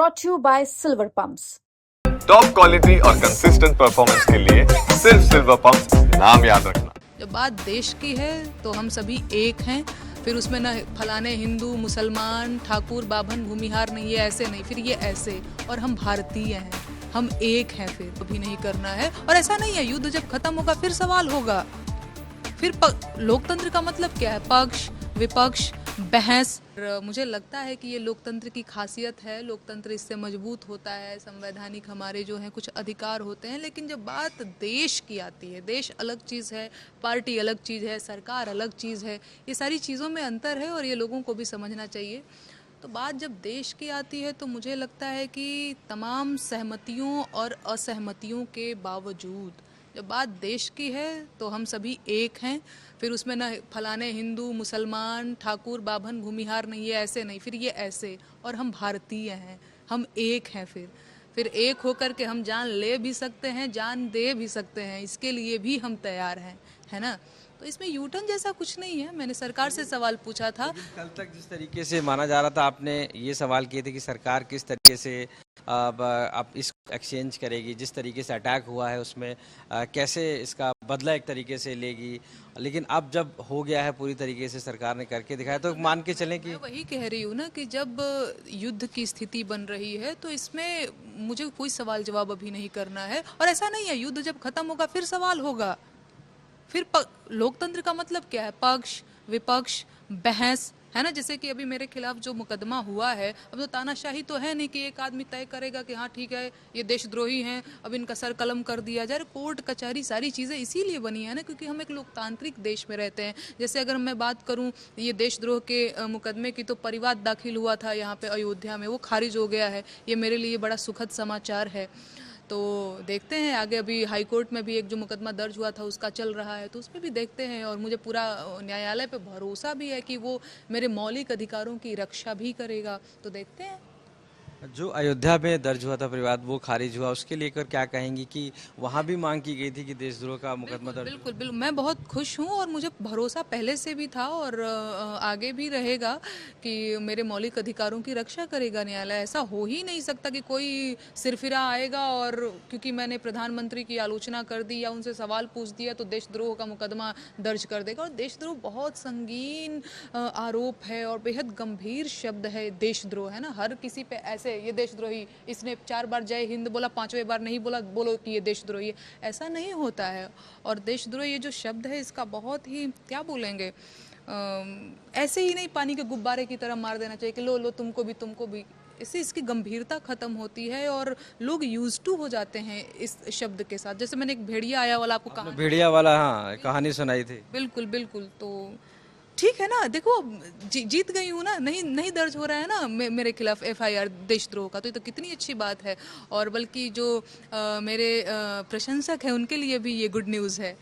brought to you by Silver Pumps. Top quality और consistent performance के लिए सिर्फ सिल्वर पंप्स नाम याद रखना। जब बात देश की है तो हम सभी एक हैं। फिर उसमें न फलाने हिंदू मुसलमान ठाकुर बाभन भूमिहार नहीं, ये ऐसे नहीं, फिर ये ऐसे, और हम भारतीय हैं, हम एक हैं। फिर कभी नहीं करना है। और ऐसा नहीं है, युद्ध जब खत्म होगा फिर सवाल होगा। फिर लोकतंत्र का मतलब क्या है? पक्ष विपक्ष बहस। मुझे लगता है कि ये लोकतंत्र की खासियत है। लोकतंत्र इससे मजबूत होता है। संवैधानिक हमारे जो हैं कुछ अधिकार होते हैं। लेकिन जब बात देश की आती है, देश अलग चीज़ है, पार्टी अलग चीज़ है, सरकार अलग चीज़ है, ये सारी चीज़ों में अंतर है और ये लोगों को भी समझना चाहिए। तो बात जब देश की आती है तो मुझे लगता है कि तमाम सहमतियों और असहमतियों के बावजूद जब बात देश की है तो हम सभी एक हैं। फिर उसमें न फलाने हिंदू मुसलमान ठाकुर बाभन भूमिहार नहीं, ये ऐसे नहीं, फिर ये ऐसे, और हम भारतीय हैं, हम एक हैं। फिर एक होकर के हम जान ले भी सकते हैं, जान दे भी सकते हैं, इसके लिए भी हम तैयार हैं, है ना। तो इसमें यूटर्न जैसा कुछ नहीं है। मैंने सरकार से सवाल पूछा था। कल तक जिस तरीके से माना जा रहा था, आपने ये सवाल किए थे कि सरकार किस तरीके से अब इस एक्सचेंज करेगी, जिस तरीके से अटैक हुआ है उसमें कैसे इसका बदला एक तरीके से लेगी। लेकिन अब जब हो गया है पूरी तरीके से सरकार ने करके दिखाया, तो मान के चलें कि मैं वही कह रही हूँ ना कि जब युद्ध की स्थिति बन रही है तो इसमें मुझे कोई सवाल जवाब अभी नहीं करना है। और ऐसा नहीं है, युद्ध जब खत्म होगा फिर सवाल होगा। फिर लोकतंत्र का मतलब क्या है? पक्ष विपक्ष बहस, है ना। जैसे कि अभी मेरे खिलाफ जो मुकदमा हुआ है, अब तो तानाशाही तो है नहीं कि एक आदमी तय करेगा कि हाँ ठीक है ये देशद्रोही हैं, अब इनका सर कलम कर दिया जाए। कोर्ट कचहरी सारी चीज़ें इसीलिए बनी है ना, क्योंकि हम एक लोकतांत्रिक देश में रहते हैं। जैसे अगर मैं बात करूँ ये देशद्रोह के मुकदमे की, तो परिवाद दाखिल हुआ था यहाँ पे अयोध्या में, वो खारिज हो गया है। ये मेरे लिए बड़ा सुखद समाचार है। तो देखते हैं आगे। अभी हाई कोर्ट में भी एक जो मुकदमा दर्ज हुआ था उसका चल रहा है, तो उसमें भी देखते हैं। और मुझे पूरा न्यायालय पे भरोसा भी है कि वो मेरे मौलिक अधिकारों की रक्षा भी करेगा। तो देखते हैं। जो अयोध्या में दर्ज हुआ था विवाद, वो खारिज हुआ, उसके लेकर क्या कहेंगी कि वहाँ भी मांग की गई थी कि देशद्रोह का मुकदमा दर्ज? बिल्कुल बिल्कुल, मैं बहुत खुश हूँ और मुझे भरोसा पहले से भी था और आगे भी रहेगा कि मेरे मौलिक अधिकारों की रक्षा करेगा न्यायालय। ऐसा हो ही नहीं सकता कि कोई सिरफिरा आएगा और क्योंकि मैंने प्रधानमंत्री की आलोचना कर दी या उनसे सवाल पूछ दिया तो देशद्रोह का मुकदमा दर्ज कर देगा। और देशद्रोह बहुत संगीन आरोप है और बेहद गंभीर शब्द है देशद्रोह, है ना। हर किसी पे ऐसे ये देशद्रोही, इसने 4 बार जय हिंद बोला, 5वें बार नहीं बोला, बोलो कि ये देशद्रोही है, ऐसा नहीं होता है। और देशद्रोह ये जो शब्द है इसका बहुत ही क्या बोलेंगे, ऐसे ही नहीं पानी के गुब्बारे की तरह मार देना चाहिए कि लो लो तुमको भी। इससे इसकी गंभीरता खत्म होती है और लोग यूज टू हो जाते हैं इस शब्द के साथ। जैसे मैंने एक भेड़िया आया वाला आपको कहा, भेड़िया वाला, हाँ, कहानी सुनाई थी। बिल्कुल बिल्कुल। तो ठीक है ना, देखो जीत गई हूँ ना, नहीं दर्ज हो रहा है ना मेरे खिलाफ FIR देशद्रोह का, तो ये तो कितनी अच्छी बात है। और बल्कि जो मेरे प्रशंसक हैं उनके लिए भी ये गुड न्यूज़ है।